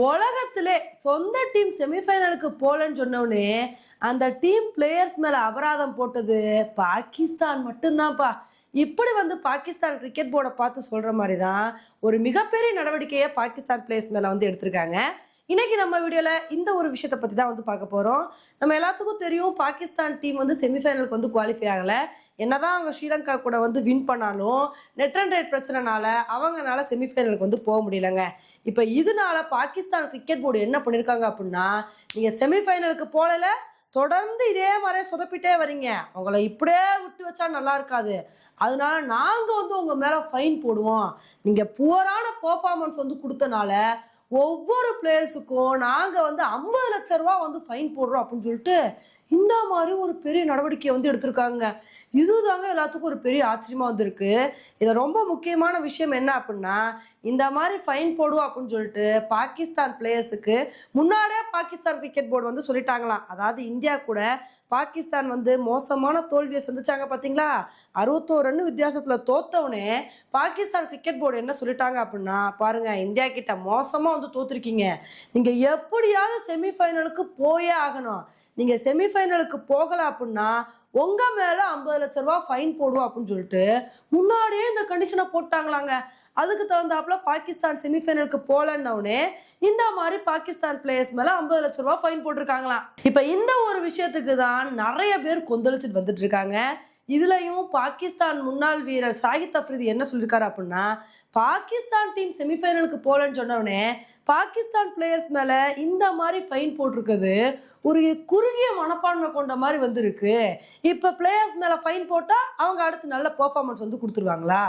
உலகத்திலே சொந்த டீம் செமிஃபைனலுக்கு போலன்னு சொன்னோடனே அந்த டீம் பிளேயர்ஸ் மேல அபராதம் போட்டது பாகிஸ்தான் மட்டும்தான்ப்பா. இப்படி பாகிஸ்தான் கிரிக்கெட் போர்டை பார்த்து சொல்ற மாதிரி தான் ஒரு மிகப்பெரிய நடவடிக்கையை பாகிஸ்தான் பிளேயர்ஸ் மேல எடுத்திருக்காங்க. இன்னைக்கு நம்ம வீடியோல இந்த ஒரு விஷயத்தை பத்தி தான் பார்க்க போறோம். நம்ம எல்லாத்துக்கும் தெரியும், பாகிஸ்தான் டீம் செமிஃபைனலுக்கு குவாலிஃபை ஆகல. என்னதான் அவங்க ஸ்ரீலங்கா கூட வின் பண்ணாலும் நெட் ரன் ரேட் பிரச்சனைனால அவங்கனால செமிஃபைனலுக்கு போக முடியலங்க. இப்போ இதனால பாகிஸ்தான் கிரிக்கெட் போர்டு என்ன பண்ணியிருக்காங்க அப்படின்னா, நீங்க செமிஃபைனலுக்கு போகல, தொடர்ந்து இதே மாதிரி சொதப்பிட்டே வரீங்க, அவங்கள இப்படியே விட்டு வச்சா நல்லா இருக்காது. அதனால நாங்க உங்க மேல ஃபைன் போடுவோம். நீங்க புவரான பெர்ஃபார்மன்ஸ் கொடுத்தனால ஒவ்வொரு பிளேயர்ஸுக்கும் நாங்க 50 லட்சம் ரூபா ஃபைன் போடுறோம் அப்படின்னு சொல்லிட்டு இந்த மாதிரி ஒரு பெரிய நடவடிக்கையை எடுத்திருக்காங்க. இதுதாங்க எல்லாத்துக்கும் ஒரு பெரிய ஆச்சரியமா இருக்கு. இதுல ரொம்ப முக்கியமான விஷயம் என்ன அப்படின்னா, இந்த மாதிரி ஃபைன் போடுவோம் அப்படின்னு சொல்லிட்டு பாகிஸ்தான் பிளேயர்ஸுக்கு முன்னாடியே பாகிஸ்தான் கிரிக்கெட் போர்டு சொல்லிட்டாங்களாம். அதாவது இந்தியா கூட பாகிஸ்தான் மோசமான தோல்வியை சந்திச்சாங்க பாத்தீங்களா, 61 ரன் வித்தியாசத்துல தோத்தவனே பாகிஸ்தான் கிரிக்கெட் போர்டு என்ன சொல்லிட்டாங்க அப்படின்னா, பாருங்க இந்தியா கிட்ட மோசமா தோத்துருக்கீங்க, நீங்க எப்படியாவது செமிஃபைனலுக்கு போயே ஆகணும். நீங்க செமிஃபைனலுக்கு போகல அப்படின்னா உங்க மேல 50 லட்சம் ரூபாய் ஃபைன் போடுவோம் அப்படின்னு சொல்லிட்டு முன்னாடியே இந்த கண்டிஷனை போட்டாங்களாங்க. அதுக்கு தகுந்தாப்புல பாகிஸ்தான் செமிஃபைனலுக்கு போலன்னே இந்த மாதிரி பாகிஸ்தான் பிளேயர்ஸ் மேல 50 லட்சம் ரூபாய் ஃபைன் போட்டிருக்காங்களாம். இப்ப இந்த ஒரு விஷயத்துக்கு தான் நிறைய பேர் கொந்தளிச்சுட்டு வந்துட்டு இருக்காங்க. இதுலயும் பாகிஸ்தான் முன்னாள் வீரர் ஷாஹித் அஃப்ரிதி என்ன சொல்லியிருக்காரு அப்படின்னா, பாகிஸ்தான் டீம் செமிஃபைனலுக்கு போலன்னு சொன்னவனே பாகிஸ்தான் பிளேயர்ஸ் மேல இந்த மாதிரி ஃபைன் போட்டிருக்குது ஒரு குறுகிய மனப்பான்மை கொண்ட மாதிரி இருக்கு. இப்ப பிளேயர்ஸ் மேல ஃபைன் போட்டா அவங்க அடுத்து நல்ல பெர்ஃபார்மன்ஸ் கொடுத்துருவாங்களா?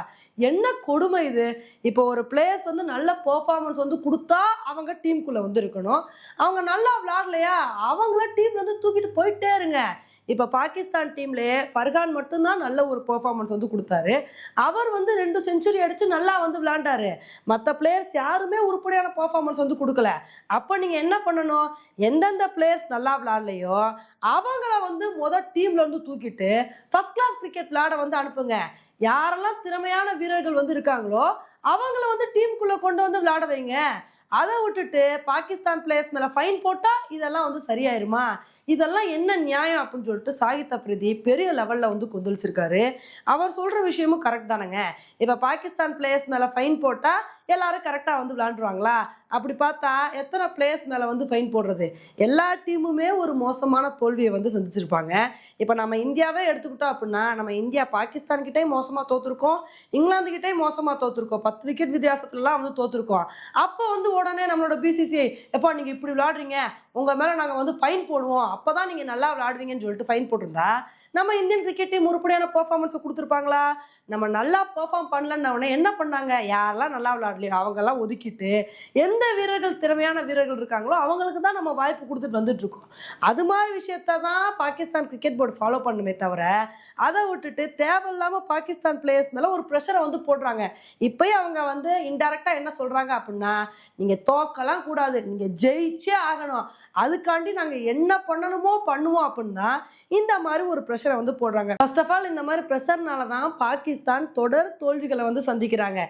என்ன கொடுமை இது! இப்போ ஒரு பிளேயர்ஸ் நல்ல பெர்ஃபார்மன்ஸ் கொடுத்தா அவங்க டீமுக்குள்ள இருக்கணும். அவங்க நல்லா விளையாடலையா அவங்கள டீம்ல தூக்கிட்டு போயிட்டே இருங்க. இப்போ பாகிஸ்தான் டீம்லேயே ஃபர்கான் மட்டும்தான் நல்ல ஒரு பெர்ஃபார்மன்ஸ் கொடுத்தாரு. அவர் 2 செஞ்சுரி அடிச்சு நல்லா விளையாண்டாரு. மற்ற பிளேயர்ஸ் யாருமே உருப்படியான பெர்ஃபார்மன்ஸ் கொடுக்கல. அப்போ நீங்க என்ன பண்ணணும், எந்தெந்த பிளேயர்ஸ் நல்லா விளையாடலையோ அவங்கள முதல் டீம்ல தூக்கிட்டு ஃபர்ஸ்ட் கிளாஸ் கிரிக்கெட் விளையாட அனுப்புங்க. யாரெல்லாம் திறமையான வீரர்கள் இருக்காங்களோ அவங்கள டீமுக்குள்ள கொண்டு விளையாட வைங்க. அதை விட்டுட்டு பாகிஸ்தான் பிளேயர்ஸ் மேல ஃபைன் போட்டா இதெல்லாம் சரியாயிருமா? இதெல்லாம் என்ன நியாயம் அப்படின்னு சொல்லிட்டு ஷாஹித் அஃப்ரிதி பெரிய லெவல்ல கொந்தளிச்சிருக்காரு. அவர் சொல்ற விஷயமும் கரெக்ட் தானேங்க. இப்ப பாகிஸ்தான் பிளேயர்ஸ் மேல ஃபைன் போட்டா எல்லாரும் கரெக்டா விளையாண்டுருவாங்களா? அப்படி பார்த்தா எத்தனை பிளேயர்ஸ் மேல ஃபைன் போடுறது? எல்லா டீமுமே ஒரு மோசமான தோல்வியை சந்திச்சிருப்பாங்க. இப்ப நம்ம இந்தியாவே எடுத்துக்கிட்டோம் அப்படின்னா, நம்ம இந்தியா பாகிஸ்தான் கிட்டே மோசமா தோத்துருக்கோம், இங்கிலாந்து கிட்டே மோசமா தோத்துருக்கோம், 10 விக்கெட் வித்தியாசத்துலலாம் தோத்துருக்கோம். அப்போ உடனே நம்மளோட பிசிசிஐ, எப்பா நீங்க இப்படி விளையாடுறீங்க, உங்க மேல நாங்க ஃபைன் போடுவோம், அப்பதான் நீங்க நல்லா விளையாடுவீங்கன்னு சொல்லிட்டு ஃபைன் போட்டிருந்தா நம்ம இந்தியன் கிரிக்கெட் டீம் உருப்படியான பெர்ஃபார்மன்ஸ் கொடுத்துருப்பாங்களா? நம்ம நல்லா பெர்ஃபார்ம் பண்ணலன்னு என்ன பண்ணாங்க, யாரெல்லாம் நல்லா விளையாடலையோ அவங்கெல்லாம் ஒதுக்கிட்டு எந்த வீரர்கள் திறமையான வீரர்கள் இருக்காங்களோ அவங்களுக்கு தான் நம்ம வாய்ப்பு கொடுத்துட்டு வந்துட்டு இருக்கோம். அது மாதிரி விஷயத்த தான் பாகிஸ்தான் கிரிக்கெட் போர்டு ஃபாலோ பண்ணுமே தவிர, அதை விட்டுட்டு தேவையில்லாம பாகிஸ்தான் பிளேயர்ஸ் மேல ஒரு ப்ரெஷரை போடுறாங்க. இப்பயும் அவங்க இன்டைரக்டா என்ன சொல்றாங்க அப்படின்னா, நீங்க தோக்கலாம் கூடாது, நீங்க ஜெயிச்சே ஆகணும், அதுக்காண்டி நாங்க என்ன பண்ணணுமோ பண்ணுவோம் அப்படின்னா இந்த மாதிரி ஒரு ப்ரெஷரை போடுறாங்க. ஃபர்ஸ்ட் ஆஃப் ஆல் இந்த மாதிரி ப்ரெஷர்னால தான் பாகிஸ்தான் தொடர் தோல்விகளை சந்திக்கிறாங்க.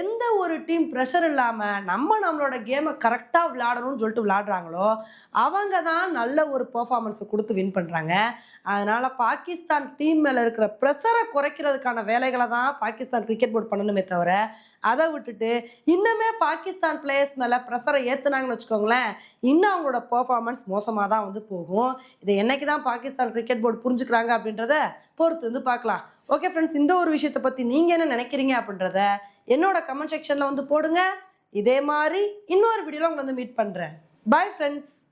எந்த ஒரு டீம் ப்ரெஷர் இல்லாம நம்மளோட கேமை கரெக்டா விளையாடணும்னு சொல்லிட்டு விளையாடுறாங்களோ அவங்க தான் நல்ல ஒரு பெர்ஃபார்மன்ஸை கொடுத்து வின் பண்றாங்க. அதனால பாகிஸ்தான் டீம் மேல இருக்கிற ப்ரெஷரை குறைக்கிறதுக்கான வேலைகளை தான் பாகிஸ்தான் கிரிக்கெட் போர்டு பண்ணணுமே தவிர, அதை விட்டுட்டு இன்னுமே பாகிஸ்தான் பிளேயர்ஸ் மேல ப்ரெஷரை ஏத்துனாங்கன்னு வச்சுக்கோங்களேன், இன்னும் அவங்களோட பெர்ஃபார்மன்ஸ் மோசமாக தான் போகும். இதை என்னைக்கு தான் பாகிஸ்தான் கிரிக்கெட் போர்டு புரிஞ்சுக்கிறாங்க அப்படின்றத பொறுத்து பார்க்கலாம். ஓகே ஃப்ரெண்ட்ஸ், இந்த ஒரு விஷயத்தை பத்தி நீங்க என்ன நினைக்கிறீங்க அப்படின்றத என்னோட கமெண்ட் செக்ஷன்ல போடுங்க. இதே மாதிரி இன்னொரு வீடியோல உங்களை மீட் பண்றேன். Bye friends.